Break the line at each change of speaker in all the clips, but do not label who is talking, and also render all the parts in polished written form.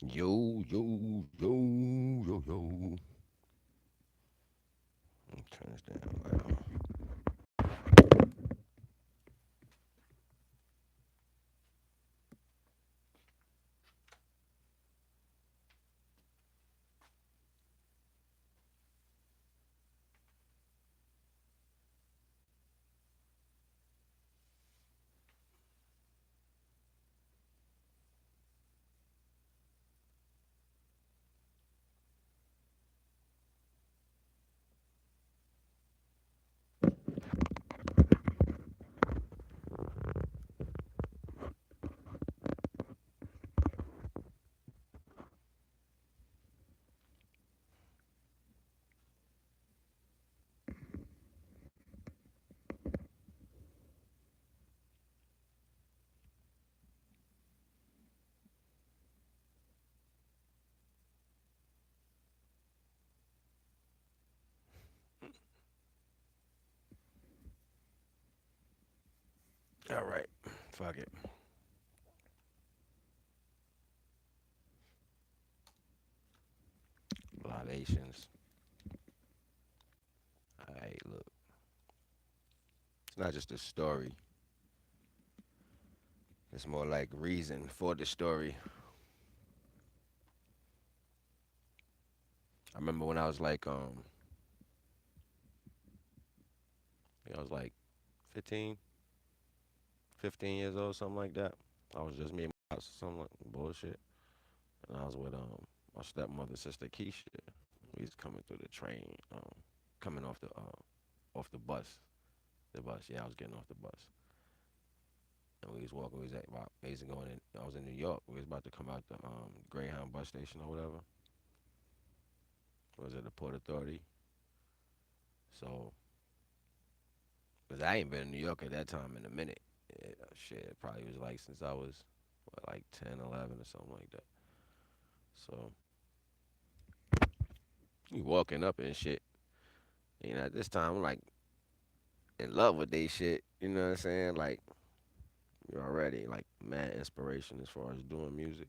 Yo, yo, yo, yo, yo. Let me turn this down loud. All right. Fuck it. Libations. All right, look. It's not just a story. It's more like reason for the story. I remember when I was like, I think I was like 15, 15 years old, something like that. I was just me and my house, something like bullshit. And I was with my stepmother's sister Keisha. We was coming through the train, coming off the bus. The bus, yeah, I was getting off the bus. And we was walking, we was at about basically going in I was in New York. We was about to come out the Greyhound bus station or whatever. Was at the Port Authority. So, cause I ain't been in New York at that time in a minute. Yeah, shit, it probably was like since I was what, like 10, 11 or something like that. So, you walking up and shit. You know, at this time I'm like in love with they shit. You know what I'm saying? Like you're already like mad inspiration as far as doing music.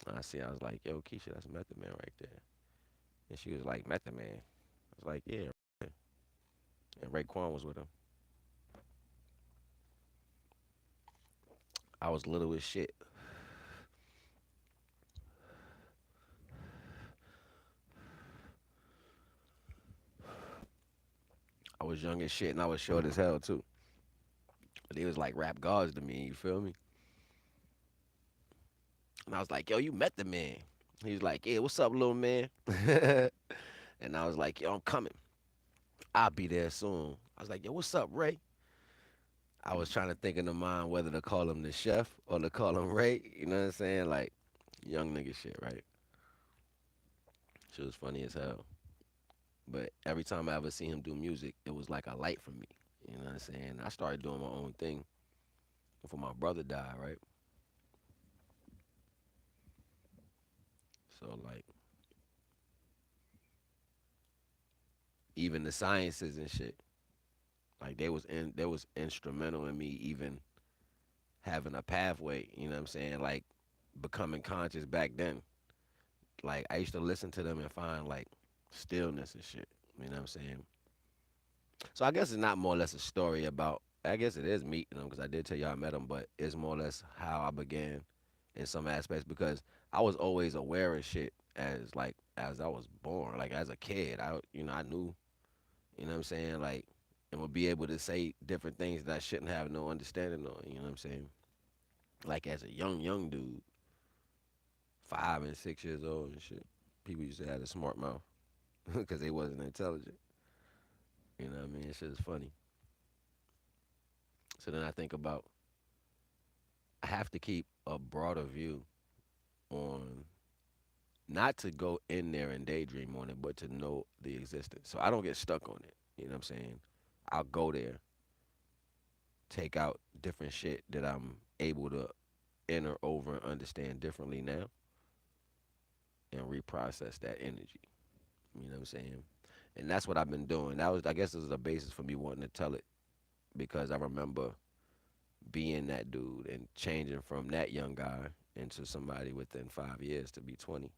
I was like, yo, Keisha, that's Method Man right there. And she was like, Method Man. I was like, yeah. And Raekwon was with him. I was little as shit. I was young as shit and I was short as hell too. But they was like rap gods to me, you feel me? And I was like, yo, you met the man. He was like, yeah, what's up, little man? And I was like, yo, I'm coming. I'll be there soon. I was like, yo, what's up, Ray? I was trying to think in the mind whether to call him the chef or to call him Ray. You know what I'm saying? Like, young nigga shit, right? She was funny as hell. But every time I ever see him do music, it was like a light for me. You know what I'm saying? I started doing my own thing before my brother died, right? So like even the sciences and shit, like they was instrumental in me even having a pathway, you know what I'm saying? Like becoming conscious back then. Like I used to listen to them and find like stillness and shit. You know what I'm saying? So I guess it's not more or less a story about. I guess it is meeting them because I did tell you I met them, but it's more or less how I began in some aspects because I was always aware of shit as I was born. Like as a kid, I knew. You know what I'm saying? Like and would be able to say different things that I shouldn't have no understanding on. You know what I'm saying? Like as a young dude, 5 and 6 years old and shit. People used to have a smart mouth because they wasn't intelligent. You know what I mean? Shit is funny. So then I think about I have to keep a broader view on not to go in there and daydream on it, but to know the existence. So I don't get stuck on it. You know what I'm saying? I'll go there, take out different shit that I'm able to enter over and understand differently now and reprocess that energy. You know what I'm saying? And that's what I've been doing. That was I guess this is a basis for me wanting to tell it because I remember being that dude and changing from that young guy into somebody within 5 years to be 20.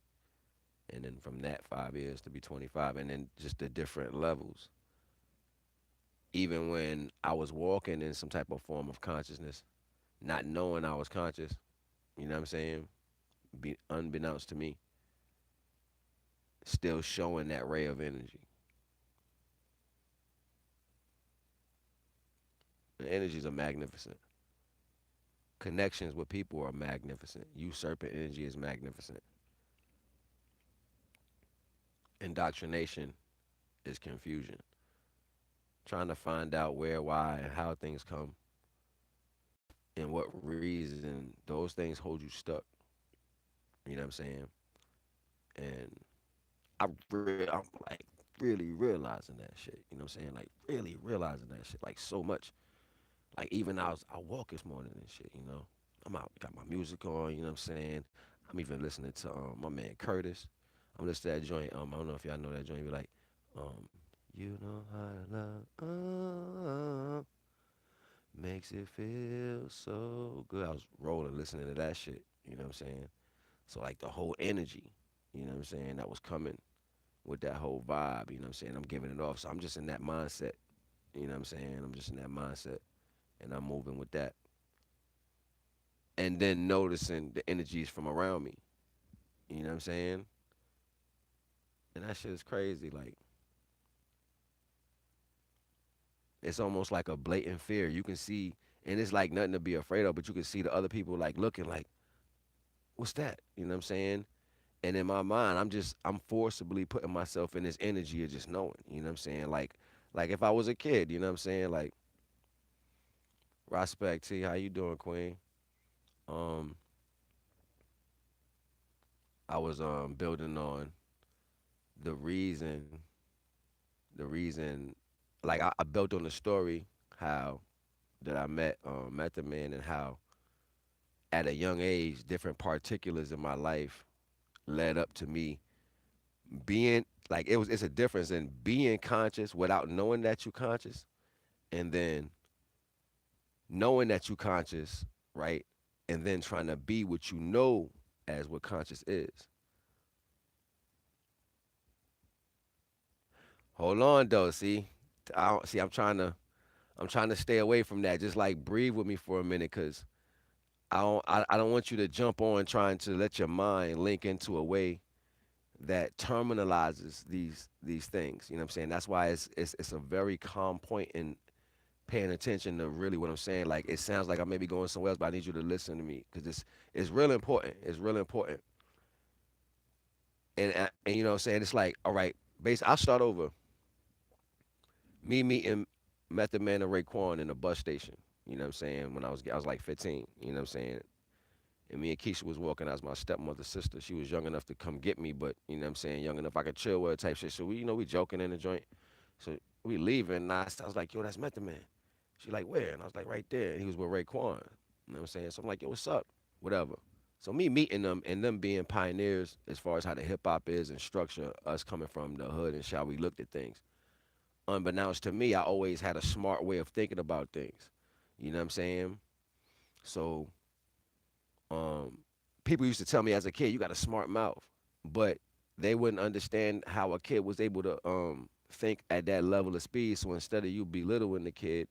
And then from that 5 years to be 25. And then just the different levels. Even when I was walking in some type of form of consciousness, not knowing I was conscious, you know what I'm saying? Unbeknownst to me, still showing that ray of energy. The energies are magnificent. Connections with people are magnificent. Usurping energy is magnificent. Indoctrination is confusion. Trying to find out where, why, and how things come and what reason, those things hold you stuck. You know what I'm saying? And I'm like really realizing that shit. You know what I'm saying? Like really realizing that shit. Like so much. Like even I walk this morning and shit. You know, I'm out, got my music on. You know what I'm saying? I'm even listening to my man Curtis. I'm listening to that joint. I don't know if y'all know that joint. Be like, um, you know how to love makes it feel so good. I was rolling listening to that shit. You know what I'm saying? So like the whole energy. You know what I'm saying? That was coming with that whole vibe. You know what I'm saying? I'm giving it off. So I'm just in that mindset. You know what I'm saying? I'm just in that mindset and I'm moving with that. And then noticing the energies from around me. You know what I'm saying? And that shit is crazy. Like it's almost like a blatant fear. You can see, and it's like nothing to be afraid of, but you can see the other people like looking like, what's that? You know what I'm saying? And in my mind, I'm forcibly putting myself in this energy of just knowing. You know what I'm saying? Like if I was a kid, you know what I'm saying? Like Respect T, how you doing, Queen? Um, I was building on the reason, the reason, like I built on the story how that I met the man and how at a young age different particulars in my life led up to me being like it's a difference in being conscious without knowing that you're conscious and then knowing that you're conscious, right? And then trying to be what you know as what conscious is. Hold on though, see? I don't, see I'm trying to stay away from that. Just like breathe with me for a minute cuz I don't want you to jump on trying to let your mind link into a way that terminalizes these things. You know what I'm saying? That's why it's a very calm point in paying attention to really what I'm saying. Like it sounds like I may be going somewhere else, but I need you to listen to me because it's real important. It's real important. And you know what I'm saying? It's like, all right, I'll start over. Me meeting Method Man and Raekwon in a bus station. You know what I'm saying? When I was like 15. You know what I'm saying? And me and Keisha was walking as my stepmother's sister. She was young enough to come get me, but you know what I'm saying, young enough I could chill with her type shit. So we joking in the joint. So we leaving, and I was like, yo, that's Method Man. She like, where? And I was like, right there. And he was with Raekwon. You know what I'm saying? So I'm like, yo, what's up? Whatever. So me meeting them and them being pioneers as far as how the hip hop is and structure, us coming from the hood and how we looked at things. Unbeknownst to me, I always had a smart way of thinking about things. You know what I'm saying? So um, people used to tell me as a kid, you got a smart mouth, but they wouldn't understand how a kid was able to think at that level of speed. So instead of you belittling the kid,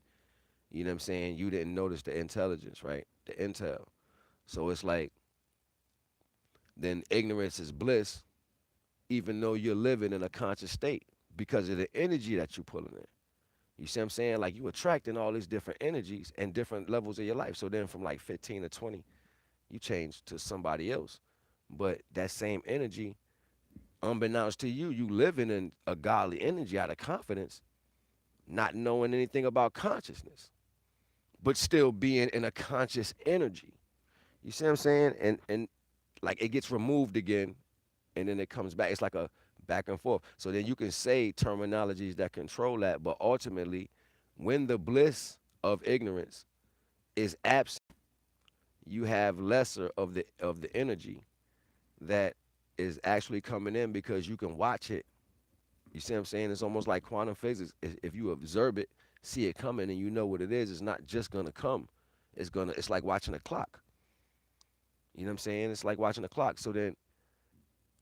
you know what I'm saying, you didn't notice the intelligence, right? The intel. So it's like then ignorance is bliss, even though you're living in a conscious state because of the energy that you're pulling in. You see what I'm saying? Like you attracting all these different energies and different levels of your life. So then from like 15 to 20, you change to somebody else. But that same energy, unbeknownst to you, you living in a godly energy out of confidence, not knowing anything about consciousness, but still being in a conscious energy. You see what I'm saying? And like it gets removed again and then it comes back. It's like a back and forth. So then you can say terminologies that control that, but ultimately, when the bliss of ignorance is absent, you have lesser of the energy that is actually coming in because you can watch it. You see what I'm saying? It's almost like quantum physics. If you observe it, see it coming, and you know what it is, it's not just gonna come. It's like watching a clock. You know what I'm saying? It's like watching a clock. So then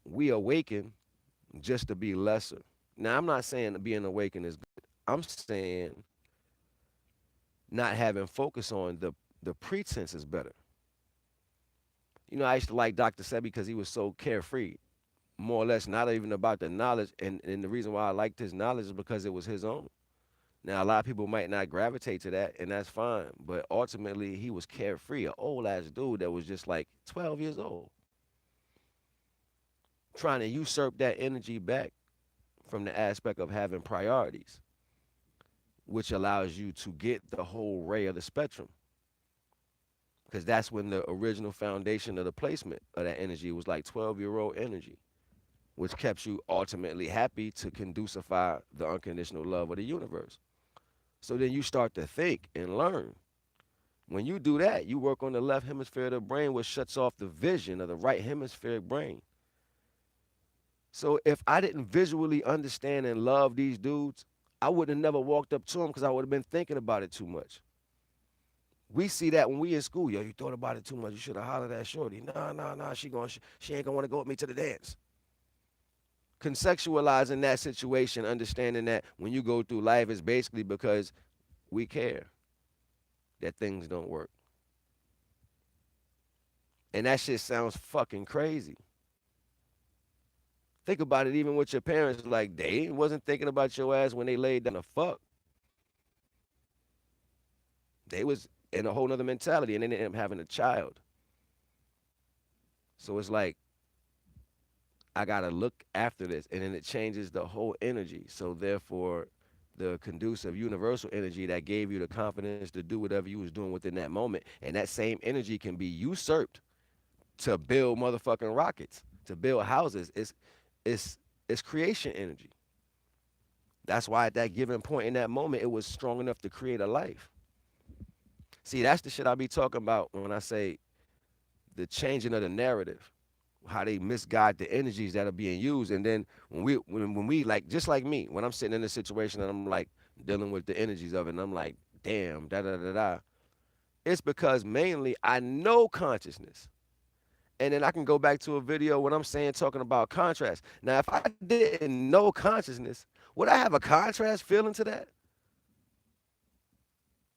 we awaken just to be lesser. Now I'm not saying that being awakened is good. I'm saying not having focus on the pretense is better. You know, I used to like Dr. Sebi because he was so carefree, more or less, not even about the knowledge. And the reason why I liked his knowledge is because it was his own. Now, a lot of people might not gravitate to that, and that's fine. But ultimately, he was carefree, an old ass dude that was just like 12 years old, trying to usurp that energy back from the aspect of having priorities, which allows you to get the whole ray of the spectrum. Because that's when the original foundation of the placement of that energy was like 12-year-old energy, which kept you ultimately happy to conducify the unconditional love of the universe. So then you start to think and learn. When you do that, you work on the left hemisphere of the brain, which shuts off the vision of the right hemispheric brain. So if I didn't visually understand and love these dudes, I would have never walked up to them because I would have been thinking about it too much. We see that when we in school. Yo, you thought about it too much. You should have hollered at Shorty. Nah, nah, nah. She ain't gonna want to go with me to the dance. Conceptualizing that situation, understanding that when you go through life, is basically because we care that things don't work. And that shit sounds fucking crazy. Think about it, even with your parents, like they wasn't thinking about your ass when they laid down to fuck. They was in a whole nother mentality and then they ended up having a child. So it's like, I gotta look after this. And then it changes the whole energy. So therefore, the conducive universal energy that gave you the confidence to do whatever you was doing within that moment. And that same energy can be usurped to build motherfucking rockets, to build houses. It's it's creation energy. That's why at that given point in that moment, it was strong enough to create a life. See, that's the shit I be talking about when I say the changing of the narrative, how they misguide the energies that are being used. And then when we like, just like me, when I'm sitting in a situation and I'm like dealing with the energies of it, and I'm like, damn, da da da da. It's because mainly I know consciousness. And then I can go back to a video when I'm saying talking about contrast. Now, if I didn't know consciousness, would I have a contrast feeling to that?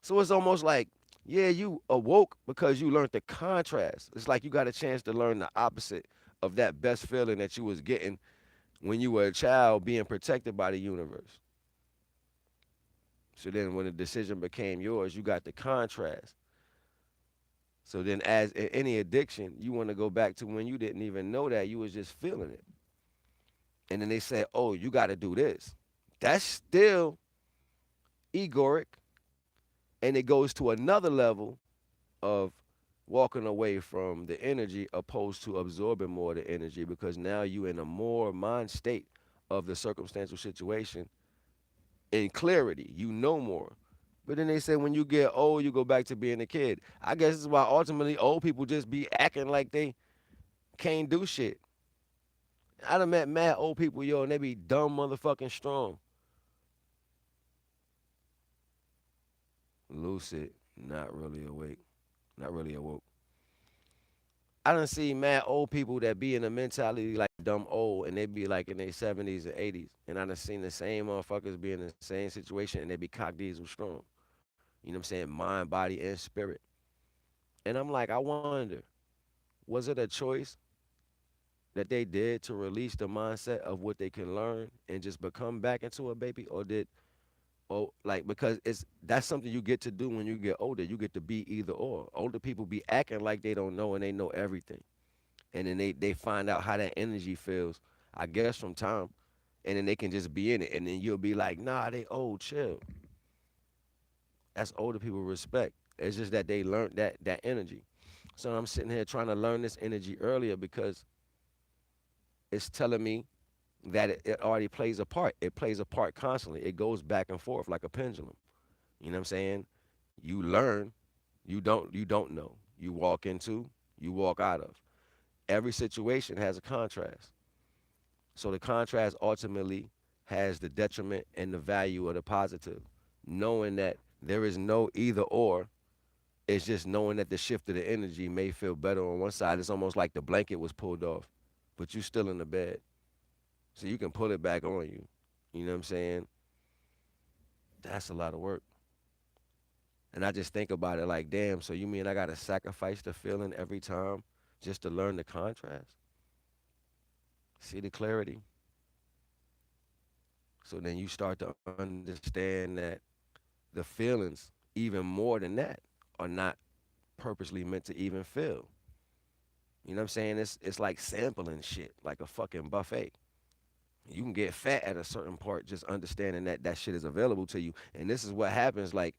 So it's almost like, yeah, you awoke because you learned the contrast. It's like you got a chance to learn the opposite of that best feeling that you was getting when you were a child being protected by the universe. So then when the decision became yours, you got the contrast. So then as in any addiction, you want to go back to when you didn't even know that, you was just feeling it. And then they say, oh, you got to do this. That's still egoic. And it goes to another level of walking away from the energy opposed to absorbing more of the energy because now you in a more mind state of the circumstantial situation in clarity. You know more. But then they say when you get old, you go back to being a kid. I guess this is why ultimately old people just be acting like they can't do shit. I done met mad old people, yo, and they be dumb motherfucking strong. Lucid, not really awake, not really awoke. I done see mad old people that be in a mentality like dumb old and they be like in their 70s and 80s. And I done seen the same motherfuckers be in the same situation and they be cock diesel strong. You know what I'm saying? Mind, body, and spirit. And I'm like, I wonder, was it a choice that they did to release the mindset of what they can learn and just become back into a baby? Or did, oh, like, because that's something you get to do when you get older. You get to be either or. Older people be acting like they don't know and they know everything. And then they find out how that energy feels, I guess, from time. And then they can just be in it. And then you'll be like, nah, they old, chill. That's older people respect. It's just that they learned that energy. So I'm sitting here trying to learn this energy earlier because it's telling me that it already plays a part. It plays a part constantly. It goes back and forth like a pendulum. You know what I'm saying? You learn, you don't know. You walk into, you walk out of. Every situation has a contrast. So the contrast ultimately has the detriment and the value of the positive, knowing that there is no either or. It's just knowing that the shift of the energy may feel better on one side. It's almost like the blanket was pulled off, but you still in the bed. So you can pull it back on you. You know what I'm saying? That's a lot of work. And I just think about it like, damn, so you mean I gotta sacrifice the feeling every time just to learn the contrast? See the clarity? So then you start to understand that the feelings, even more than that, are not purposely meant to even feel. You know what I'm saying? It's like sampling shit, like a fucking buffet. You can get fat at a certain part just understanding that that shit is available to you. And this is what happens. Like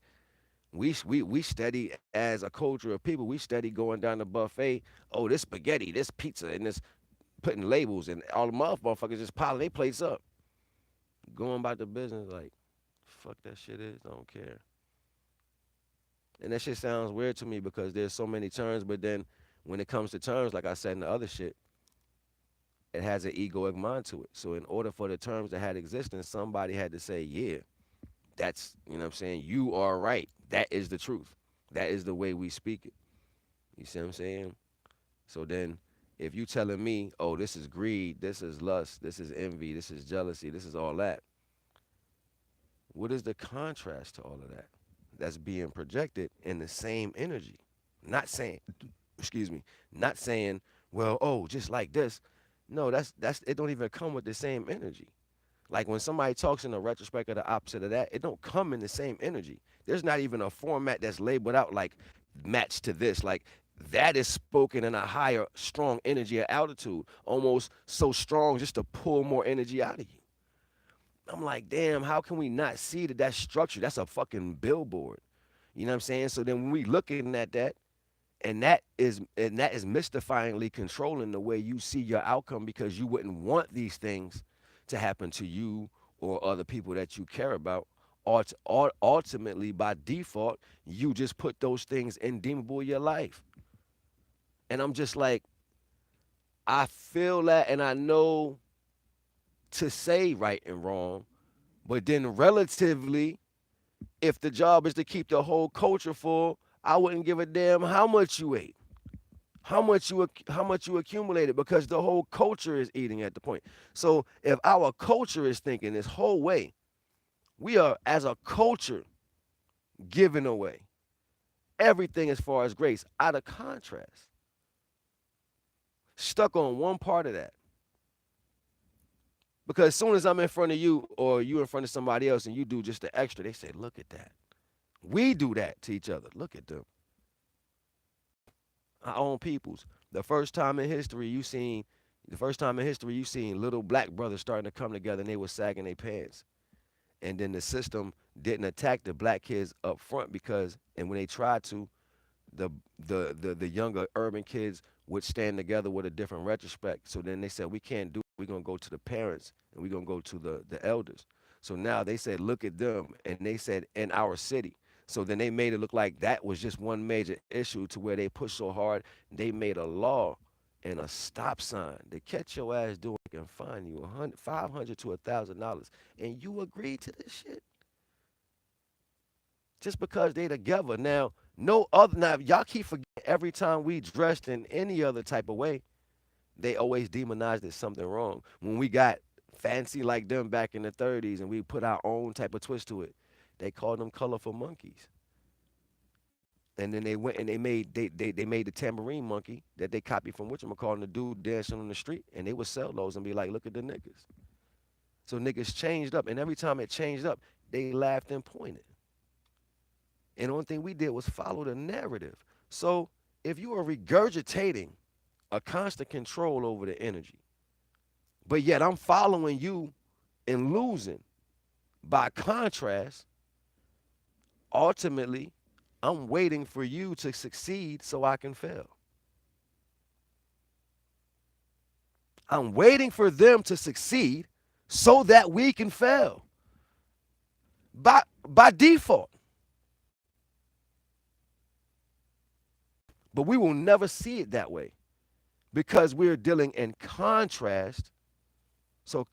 we study as a culture of people. We study going down the buffet. Oh, this spaghetti, this pizza, and this putting labels, and all the motherfuckers just piling their plates up, going about the business like, fuck that shit is. Don't care. And that shit sounds weird to me because there's so many terms. But then when it comes to terms, like I said in the other shit, it has an egoic mind to it. So in order for the terms to have existence, somebody had to say, yeah, that's, you know what I'm saying? You are right. That is the truth. That is the way we speak it. You see what I'm saying? So then if you telling me, oh, this is greed, this is lust, this is envy, this is jealousy, this is all that, what is the contrast to all of that? That's being projected in the same energy. Not saying, excuse me, not saying, well, oh, just like this. No, that's it don't even come with the same energy. Like when somebody talks in a retrospect of the opposite of that, it don't come in the same energy. There's not even a format that's labeled out like match to this. Like that is spoken in a higher, strong energy at altitude, almost so strong just to pull more energy out of you. I'm like, damn, how can we not see that that's structure? That's a fucking billboard. You know what I'm saying? So then when we looking at that, and that is mystifyingly controlling the way you see your outcome because you wouldn't want these things to happen to you or other people that you care about. Ultimately, by default, you just put those things in deemable your life. And I'm just like, I feel that, and I know to say right and wrong, but then relatively, if the job is to keep the whole culture full, I wouldn't give a damn how much you ate, how much you accumulated, because the whole culture is eating at the point. So if our culture is thinking this whole way, we are as a culture giving away everything as far as grace out of contrast, stuck on one part of that. Because as soon as I'm in front of you or you in front of somebody else and you do just the extra, they say, look at that. We do that to each other. Look at them. Our own peoples. The first time in history you seen the first time in history you seen little black brothers starting to come together and they was sagging their pants. And then the system didn't attack the black kids up front because and when they tried to, the the younger urban kids would stand together with a different retrospect. So then they said we can't do it. We're gonna go to the parents and we're gonna go to the elders. So now they said look at them and they said in our city. So then they made it look like that was just one major issue to where they pushed so hard they made a law and a stop sign to catch your ass doing and fine you 500 to $1,000 and you agreed to this shit just because they together. Now, no other. Now, y'all keep forgetting every time we dressed in any other type of way, they always demonized as something wrong. When we got fancy like them back in the 30s and we put our own type of twist to it, they called them colorful monkeys. And then they went and they made the tambourine monkey that they copied from whatchamacallit, the dude dancing on the street, and they would sell those and be like, look at the niggas. So niggas changed up, and every time it changed up, they laughed and pointed. And the only thing we did was follow the narrative. So if you are regurgitating a constant control over the energy, but yet I'm following you and losing, by contrast, ultimately, I'm waiting for you to succeed so I can fail. I'm waiting for them to succeed so that we can fail by default. But we will never see it that way because we're dealing in contrast, so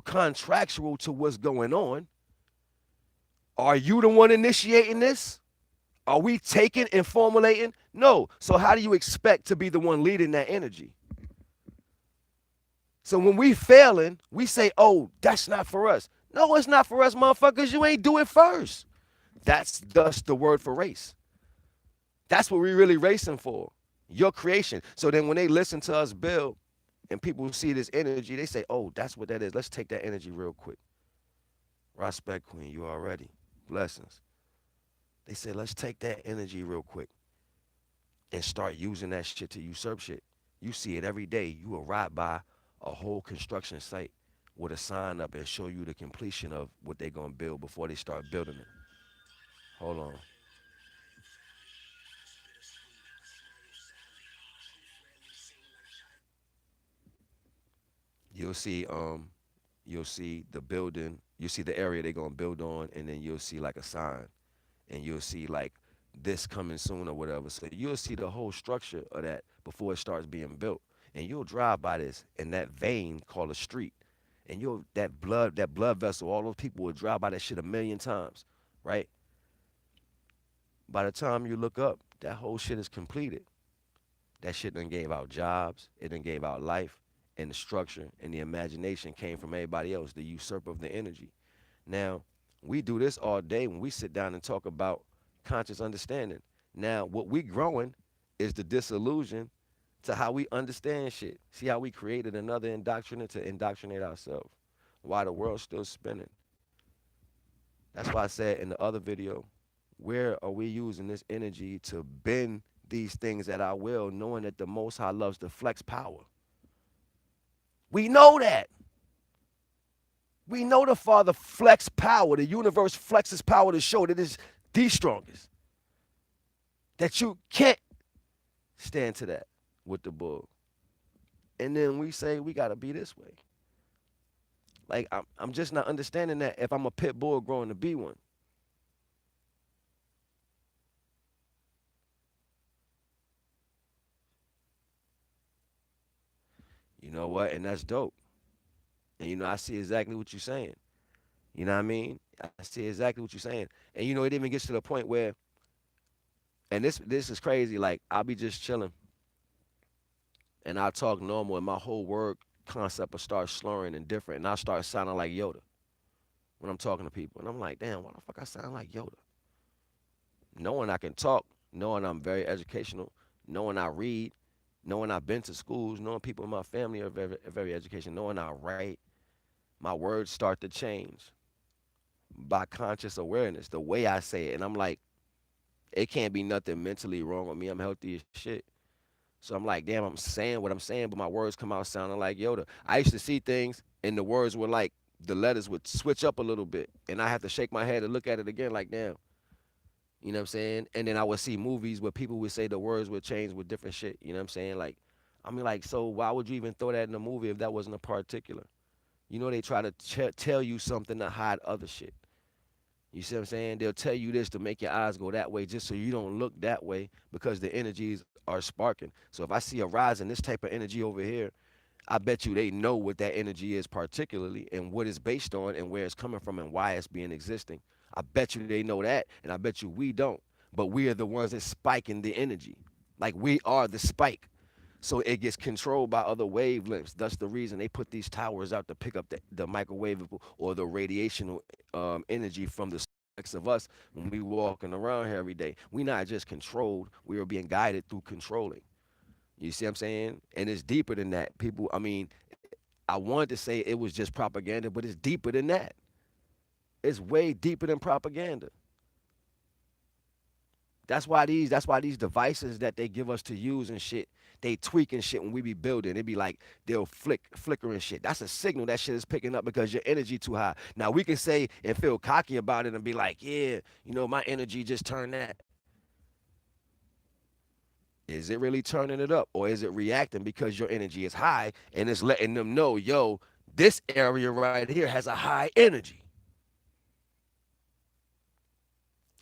contractual to what's going on. Are you the one initiating this? Are we taking and formulating? No. So how do you expect to be the one leading that energy? So when we failing, we say, oh, that's not for us. No, it's not for us, motherfuckers. You ain't do it first. That's thus the word for race. That's what we really racing for. Your creation. So then when they listen to us build and people see this energy, they say, oh, that's what that is. Let's take that energy real quick. Respect, Queen, you already. Blessings. They say, let's take that energy real quick and start using that shit to usurp shit. You see it every day. You will ride by a whole construction site with a sign up and show you the completion of what they're going to build before they start building it. Hold on. You'll see you'll see the building, you see the area they're going to build on, and then you'll see like a sign, and you'll see like this coming soon or whatever. So you'll see the whole structure of that before it starts being built. And you'll drive by this in that vein called a street. And you'll that blood vessel, all those people will drive by that shit a million times, right? By the time you look up, that whole shit is completed. That shit done gave out jobs, it done gave out life, and the structure and the imagination came from everybody else, the usurper of the energy. Now, we do this all day when we sit down and talk about conscious understanding. Now, what we growing is the disillusion to how we understand shit. See how we created another indoctrinate to indoctrinate ourselves. Why the world's still spinning. That's why I said in the other video, where are we using this energy to bend these things at our will, knowing that the Most High loves to flex power? We know that. We know the Father flex power. The universe flexes power to show that it's the strongest. That you can't stand to that with the bull. And then we say we gotta be this way. Like I'm just not understanding that if I'm a pit bull growing to be one. You know what? And that's dope. And I see exactly what you're saying. You know what I mean? I see exactly what you're saying. And it even gets to the point where, and this is crazy. Like I'll be just chilling, and I'll talk normal, and my whole word concept will start slurring and different, and I'll start sounding like Yoda when I'm talking to people, and I'm like, damn, why the fuck I sound like Yoda? Knowing I can talk, knowing I'm very educational, knowing I read, knowing I've been to schools, knowing people in my family are very educational, knowing I write, my words start to change by conscious awareness, the way I say it. And I'm like, it can't be nothing mentally wrong with me. I'm healthy as shit. So I'm like, damn, I'm saying what I'm saying, but my words come out sounding like Yoda. I used to see things and the words were like, the letters would switch up a little bit. And I have to shake my head and look at it again like, damn. You know what I'm saying? And then I would see movies where people would say the words would change with different shit. You know what I'm saying? Like, I mean, like, so why would you even throw that in a movie if that wasn't a particular? They try to tell you something to hide other shit. You see what I'm saying? They'll tell you this to make your eyes go that way just so you don't look that way because the energies are sparking. So if I see a rise in this type of energy over here, I bet you they know what that energy is particularly and what it's based on and where it's coming from and why it's being existing. I bet you they know that, and I bet you we don't. But we are the ones that spiking the energy. Like we are the spike. So it gets controlled by other wavelengths. That's the reason they put these towers out to pick up the microwave or the radiation energy from the specs of us when we walking around here every day. We not just controlled, we are being guided through controlling. You see what I'm saying? And it's deeper than that. People, I mean, I wanted to say it was just propaganda, but it's deeper than that. It's way deeper than propaganda. That's why these devices that they give us to use and shit, they tweaking shit when we be building. It be like they'll flickering shit. That's a signal that shit is picking up because your energy too high. Now we can say and feel cocky about it and be like, yeah, my energy just turned that. Is it really turning it up or is it reacting because your energy is high and it's letting them know, yo, this area right here has a high energy.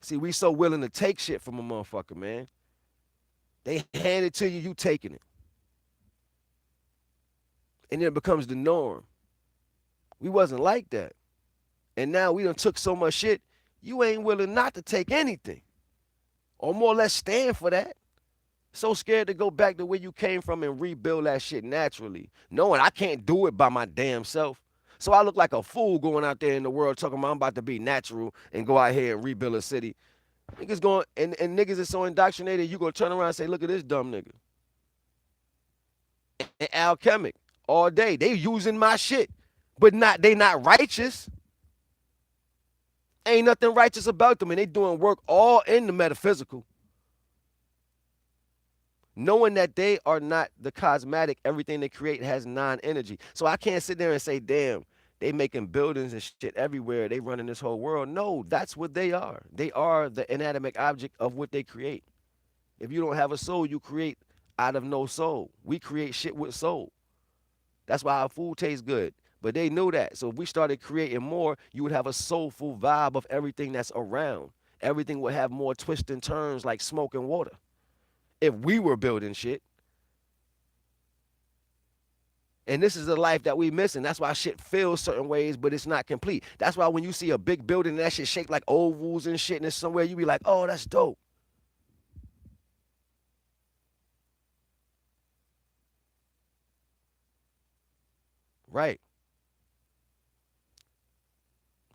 See, we so willing to take shit from a motherfucker, man. They hand it to you, you taking it. And then it becomes the norm. We wasn't like that. And now we done took so much shit, you ain't willing not to take anything. or more or less stand for that. So scared to go back to where you came from and rebuild that shit naturally, knowing I can't do it by my damn self. So I look like a fool going out there in the world talking about I'm about to be natural and go out here and rebuild a city. Niggas going and niggas is so indoctrinated, you gonna turn around and say, look at this dumb nigga. And alchemic all day. They using my shit. But they not righteous. Ain't nothing righteous about them. And they doing work all in the metaphysical. Knowing that they are not the cosmetic, everything they create has non-energy. So I can't sit there and say, damn, they making buildings and shit everywhere. They running this whole world. No, that's what they are. They are the inanimate object of what they create. If you don't have a soul, you create out of no soul. We create shit with soul. That's why our food tastes good. But they knew that. So if we started creating more, you would have a soulful vibe of everything that's around. Everything would have more twists and turns like smoke and water. If we were building shit. And this is the life that we missing. That's why shit feels certain ways, but it's not complete. That's why when you see a big building and that shit shaped like ovals and shit and it's somewhere, you be like, oh, that's dope. Right.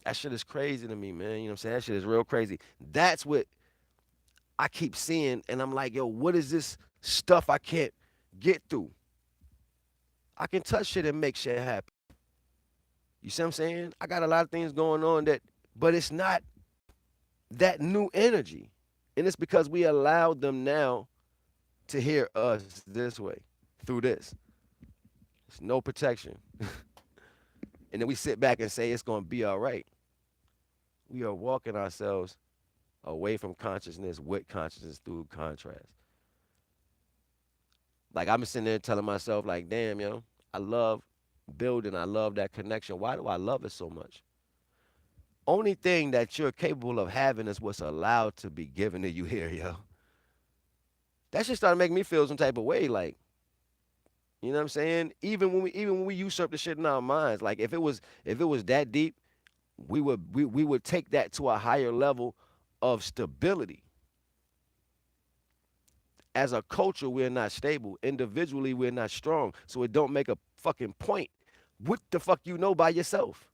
That shit is crazy to me, man. You know what I'm saying? That shit is real crazy. That's what I keep seeing, and I'm like, yo, what is this stuff I can't get through? I can touch shit and make shit happen. You see what I'm saying? I got a lot of things going on but it's not that new energy. And it's because we allowed them now to hear us this way, through this. It's no protection. And then we sit back and say it's going to be all right. We are walking ourselves away from consciousness with consciousness through contrast. Like I'm sitting there telling myself, like, damn, yo, I love building. I love that connection. Why do I love it so much? Only thing that you're capable of having is what's allowed to be given to you here, yo. That shit started making me feel some type of way, like, you know what I'm saying? Even when we usurp the shit in our minds, like if it was that deep, we would take that to a higher level of stability. As a culture, we're not stable. Individually, we're not strong. So it don't make a fucking point. What the fuck you know by yourself?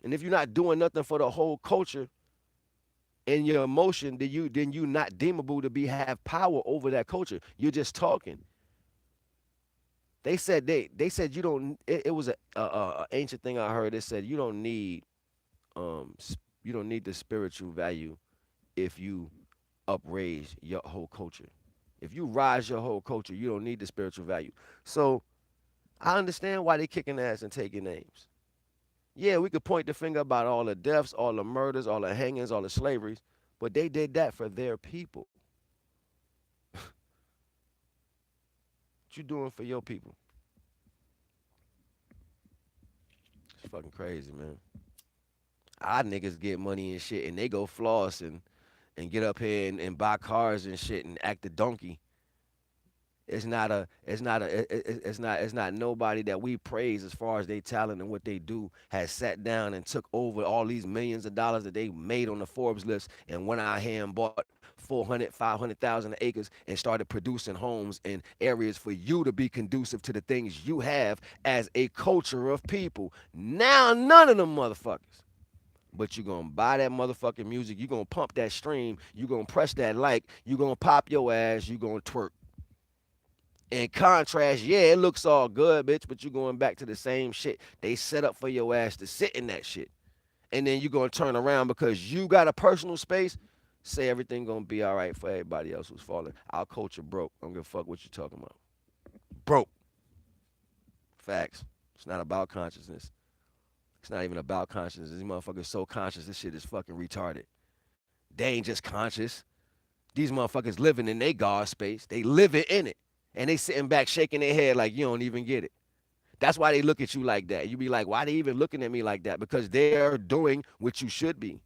And if you're not doing nothing for the whole culture and your emotion, then you not deemable to be have power over that culture. You're just talking. They said you don't. It was a ancient thing I heard. It said um you don't need the spiritual value if you upraise your whole culture. If you rise your whole culture, you don't need the spiritual value. So I understand why they kicking ass and taking names. Yeah, we could point the finger about all the deaths, all the murders, all the hangings, all the slaveries, but they did that for their people. What you doing for your people? It's fucking crazy, man. Our niggas get money and shit, and they go floss and get up here and buy cars and shit and act a donkey. It's not nobody that we praise as far as they talent and what they do has sat down and took over all these millions of dollars that they made on the Forbes list and went out here and bought 400, 500,000 acres and started producing homes in areas for you to be conducive to the things you have as a culture of people. Now none of them motherfuckers. But you gonna buy that motherfucking music, you gonna pump that stream, you gonna press that like, you gonna pop your ass, you gonna twerk. In contrast, yeah, it looks all good, bitch, but you going back to the same shit they set up for your ass to sit in that shit. And then you gonna turn around because you got a personal space, say everything gonna be all right for everybody else who's falling. Our culture broke. I don't give a fuck what you talking about. Broke. Facts. It's not about consciousness. It's not even about consciousness. These motherfuckers so conscious, this shit is fucking retarded. They ain't just conscious. These motherfuckers living in their God space. They living in it. And they sitting back shaking their head like you don't even get it. That's why they look at you like that. You be like, why they even looking at me like that? Because they're doing what you should be.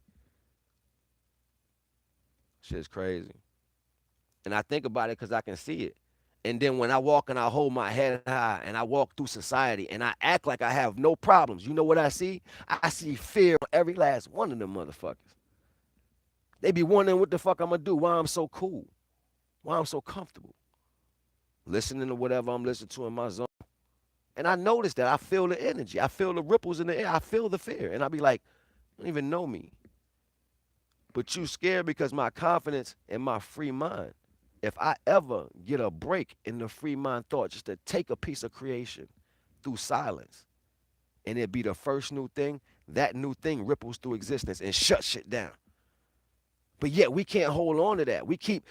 Shit's crazy. And I think about it because I can see it. And then when I walk and I hold my head high and I walk through society and I act like I have no problems, you know what I see? I see fear on every last one of them motherfuckers. They be wondering what the fuck I'm gonna do, why I'm so cool, why I'm so comfortable, listening to whatever I'm listening to in my zone. And I notice that I feel the energy, I feel the ripples in the air, I feel the fear, and I be like, you don't even know me, but you scared because my confidence and my free mind. If I ever get a break in the free mind thought, just to take a piece of creation through silence, and it be the first new thing, that new thing ripples through existence and shuts shit down. But yet we can't hold on to that. We keep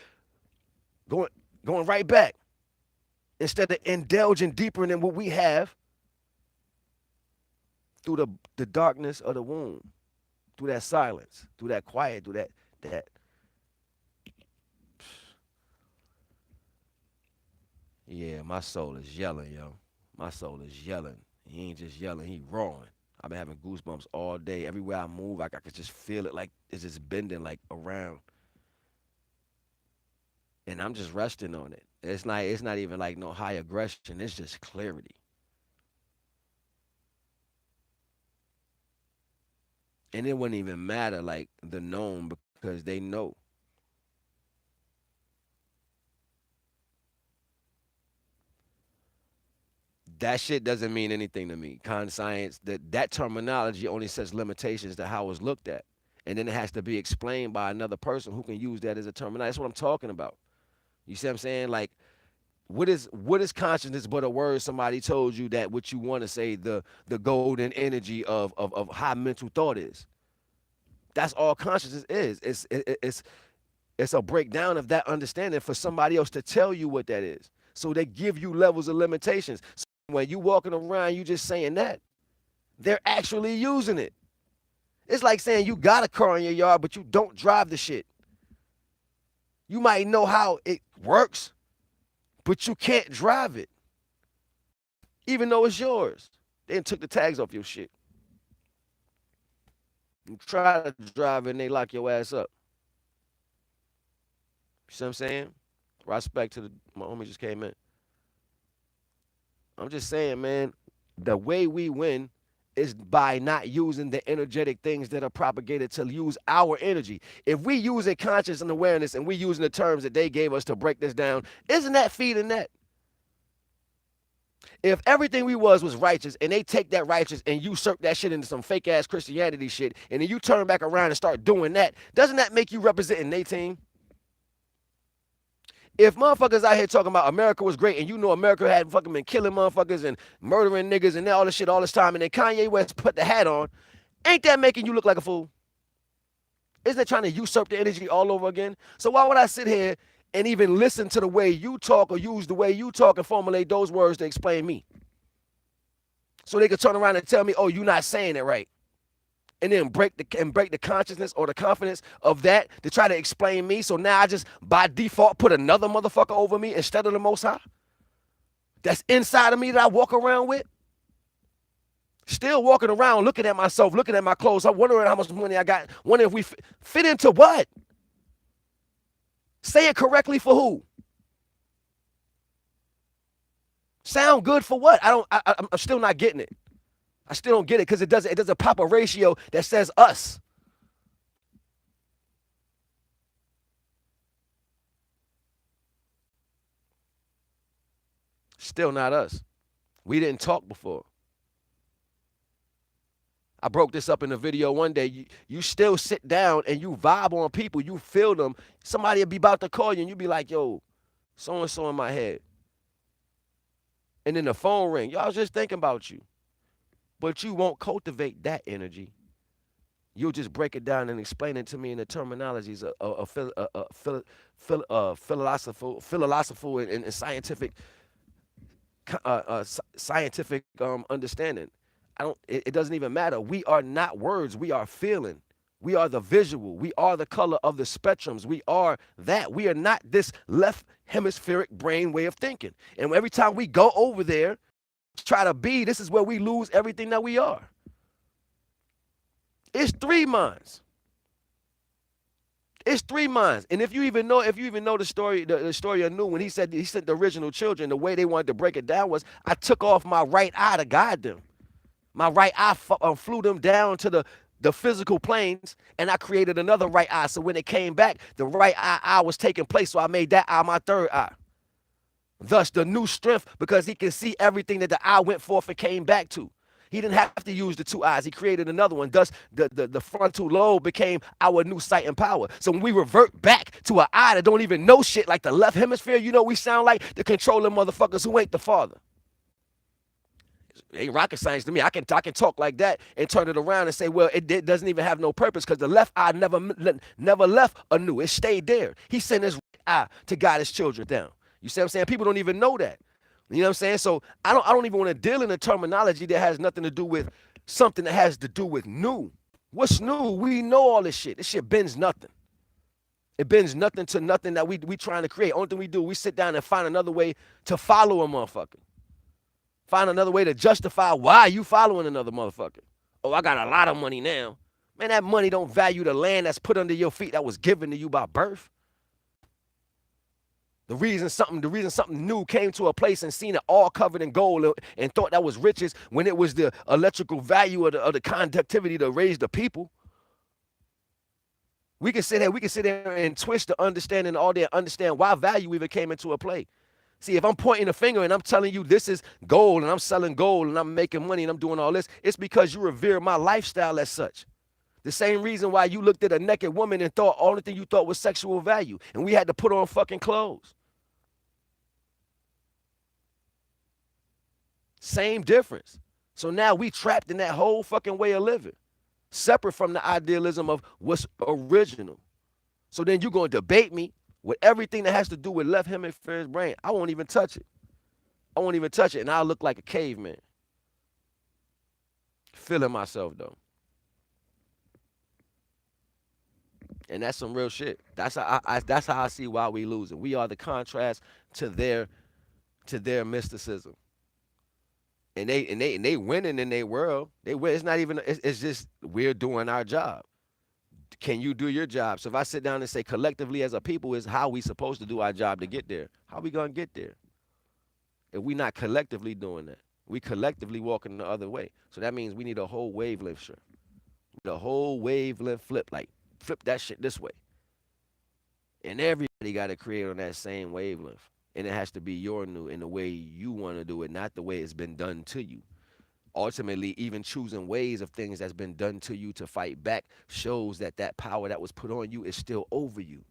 going going right back instead of indulging deeper than what we have through the darkness of the womb, through that silence, through that quiet, through that yeah, my soul is yelling, yo. My soul is yelling. He ain't just yelling, he roaring. I've been having goosebumps all day. Everywhere I move, I could just feel it like it's just bending like around. And I'm just resting on it. It's not even like no high aggression. It's just clarity. And it wouldn't even matter like the known because they know that shit doesn't mean anything to me. Con science, that terminology only sets limitations to how it's looked at. And then it has to be explained by another person who can use that as a terminology. That's what I'm talking about. You see what I'm saying? Like, what is consciousness but a word somebody told you that what you want to say, the golden energy of how mental thought is. That's all consciousness is. It's a breakdown of that understanding for somebody else to tell you what that is. So they give you levels of limitations. So when you walking around, you just saying that. They're actually using it. It's like saying you got a car in your yard, but you don't drive the shit. You might know how it works, but you can't drive it, even though it's yours. They done took the tags off your shit. You try to drive it and they lock your ass up. You see what I'm saying? Respect to my homie just came in. I'm just saying, man, the way we win is by not using the energetic things that are propagated to use our energy. If we use it conscious and awareness and we using the terms that they gave us to break this down, isn't that feeding that? If everything we was righteous and they take that righteous and usurp that shit into some fake ass Christianity shit, and then you turn back around and start doing that, doesn't that make you representing their team? If motherfuckers out here talking about America was great and you know America had fucking been killing motherfuckers and murdering niggas and all this shit all this time, and then Kanye West put the hat on, ain't that making you look like a fool? Isn't it trying to usurp the energy all over again? So why would I sit here and even listen to the way you talk or use the way you talk and formulate those words to explain me? So they could turn around and tell me, oh, you're not saying it right. And then break the consciousness or the confidence of that to try to explain me. So now I just by default put another motherfucker over me instead of the Most High. That's inside of me that I walk around with. Still walking around looking at myself, looking at my clothes. I'm wondering how much money I got. Wondering if we fit into what? Say it correctly for who? Sound good for what? I'm still not getting it. I still don't get it because it doesn't pop a ratio that says us. Still not us. We didn't talk before. I broke this up in a video one day. You still sit down and you vibe on people. You feel them. Somebody will be about to call you and you be like, yo, so and so in my head. And then the phone ring. Y'all just thinking about you. But you won't cultivate that energy. You'll just break it down and explain it to me in the terminologies of philosophical and scientific scientific understanding. I don't. It doesn't even matter. We are not words. We are feeling. We are the visual. We are the color of the spectrums. We are that. We are not this left hemispheric brain way of thinking. And every time we go over there, try to be, this is where we lose everything that we are. It's three minds. It's three minds. And if you even know the story of Nu, when he said he sent the original children, the way they wanted to break it down was I took off my right eye to guide them. My right eye flew them down to the the physical planes, and I created another right eye. So when it came back, the right eye was taking place. So I made that eye my third eye. Thus, the new strength because he can see everything that the eye went forth and came back to. He didn't have to use the two eyes. He created another one. Thus, the frontal lobe became our new sight and power. So when we revert back to an eye that don't even know shit like the left hemisphere, you know we sound like the controlling motherfuckers who ain't the father. It ain't rocket science to me. I can talk like that and turn it around and say, well, it doesn't even have no purpose because the left eye never left anew. It stayed there. He sent his right eye to guide his children down. You see what I'm saying? People don't even know that. You know what I'm saying? So I don't even want to deal in a terminology that has nothing to do with something that has to do with new. What's new? We know all this shit. This shit bends nothing. It bends nothing to nothing that we trying to create. Only thing we do, we sit down and find another way to follow a motherfucker. Find another way to justify why you following another motherfucker. Oh, I got a lot of money now. Man, that money don't value the land that's put under your feet that was given to you by birth. The reason something new came to a place and seen it all covered in gold and thought that was riches when it was the electrical value of the conductivity to raise the people. We can sit there and twist the understanding all day and understand why value even came into a play. See, if I'm pointing a finger and I'm telling you this is gold and I'm selling gold and I'm making money and I'm doing all this, it's because you revere my lifestyle as such. The same reason why you looked at a naked woman and thought only thing you thought was sexual value, and we had to put on fucking clothes. Same difference. So now we trapped in that whole fucking way of living, separate from the idealism of what's original. So then you're going to debate me with everything that has to do with left hemisphere's brain. I won't even touch it. I won't even touch it, and I'll look like a caveman. Feeling myself though, and that's some real shit. That's how I see why we losing. We are the contrast to their mysticism, and they winning in their world. They win. It's not even. It's just we're doing our job. Can you do your job? So if I sit down and say collectively as a people is how we supposed to do our job to get there, how we gonna get there? If we not collectively doing that, we collectively walking the other way. So that means we need a whole wavelength shift, the whole wavelength flip, like flip that shit this way, and everybody got to create on that same wavelength, and it has to be your new in the way you want to do it, not the way it's been done to you. Ultimately, even choosing ways of things that's been done to you to fight back shows that that power that was put on you is still over you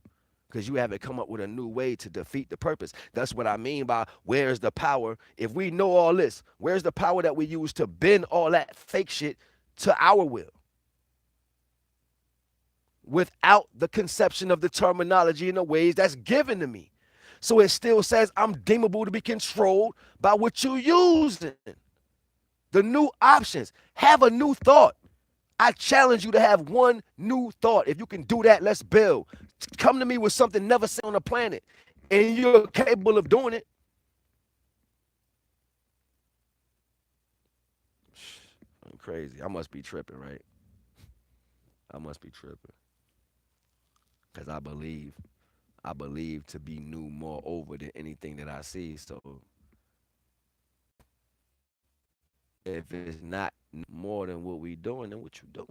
because you haven't come up with a new way to defeat the purpose. That's what I mean by where's the power. If we know all this, where's the power that we use to bend all that fake shit to our will without the conception of the terminology in the ways that's given to me? So it still says I'm deemable to be controlled by what you're using. The new options. Have a new thought. I challenge you to have one new thought. If you can do that, let's build. Come to me with something never seen on the planet, and you're capable of doing it. I'm crazy. I must be tripping, right? I must be tripping. Because I believe to be new more over than anything that I see. So if it's not more than what we doing, then what you doing?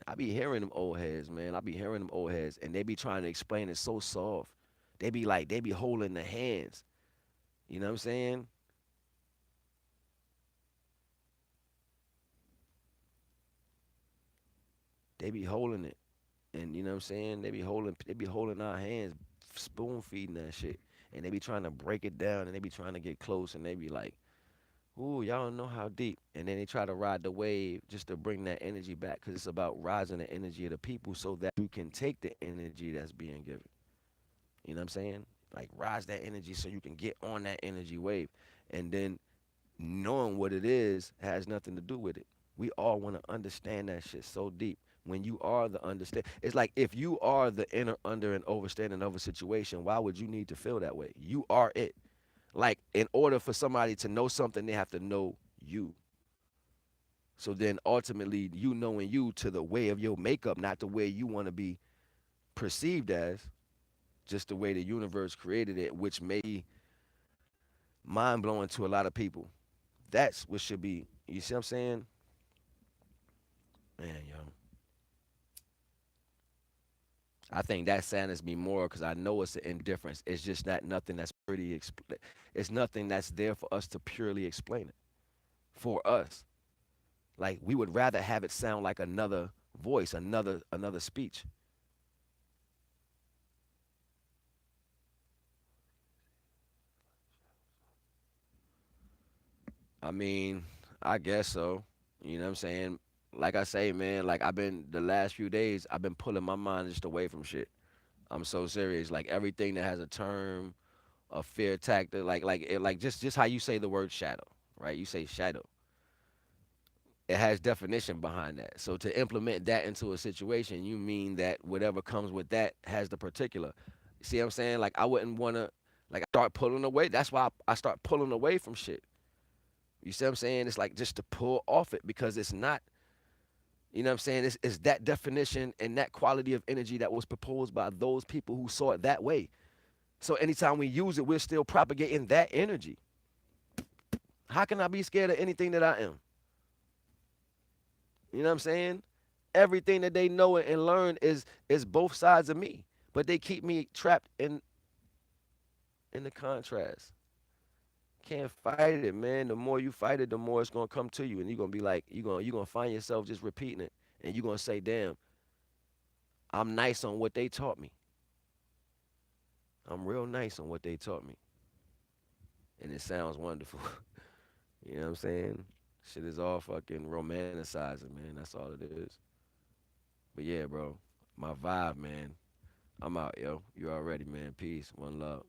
I be hearing them old heads, man. I be hearing them old heads, and they be trying to explain it so soft. They be holding the hands. You know what I'm saying? They be holding it, and you know what I'm saying? They be holding our hands, spoon feeding that shit, and they be trying to break it down, and they be trying to get close, and they be like, "Ooh, y'all don't know how deep," and then they try to ride the wave just to bring that energy back, because it's about rising the energy of the people so that you can take the energy that's being given. You know what I'm saying? Like rise that energy so you can get on that energy wave. And then knowing what it is has nothing to do with it. We all want to understand that shit so deep. When you are the understand, it's like if you are the inner, under, and overstanding of a situation, why would you need to feel that way? You are it. Like in order for somebody to know something, they have to know you. So then ultimately, you knowing you to the way of your makeup, not the way you want to be perceived as, just the way the universe created it, which may be mind blowing to a lot of people. That's what should be, You see what I'm saying? Man, yo, I think that saddens me more because I know it's an indifference. It's just not nothing that's pretty. It's nothing that's there for us to purely explain it for us. Like we would rather have it sound like another voice, another speech. I mean, I guess so. You know what I'm saying? Like I say, man, like I've been the last few days, I've been pulling my mind just away from shit. I'm so serious. Like everything that has a term, a fear tactic, like just how you say the word shadow, right? You say shadow. It has definition behind that. So to implement that into a situation, you mean that whatever comes with that has the particular. See what I'm saying? Like I wouldn't want to like start pulling away. That's why I start pulling away from shit. You see what I'm saying? It's like just to pull off it because it's not, you know what I'm saying? It's that definition and that quality of energy that was proposed by those people who saw it that way. So anytime we use it, we're still propagating that energy. How can I be scared of anything that I am? You know what I'm saying? Everything that they know and learn is both sides of me, but they keep me trapped in the contrast. Can't fight it, man. The more you fight it, the more it's gonna come to you, and you're gonna be like, you're gonna find yourself just repeating it, and you're gonna say, "Damn, I'm nice on what they taught me. I'm real nice on what they taught me," and it sounds wonderful. You know what I'm saying? Shit is all fucking romanticizing, man. That's all it is. But yeah, bro, my vibe, man. I'm out, yo. You already, man. Peace. One love.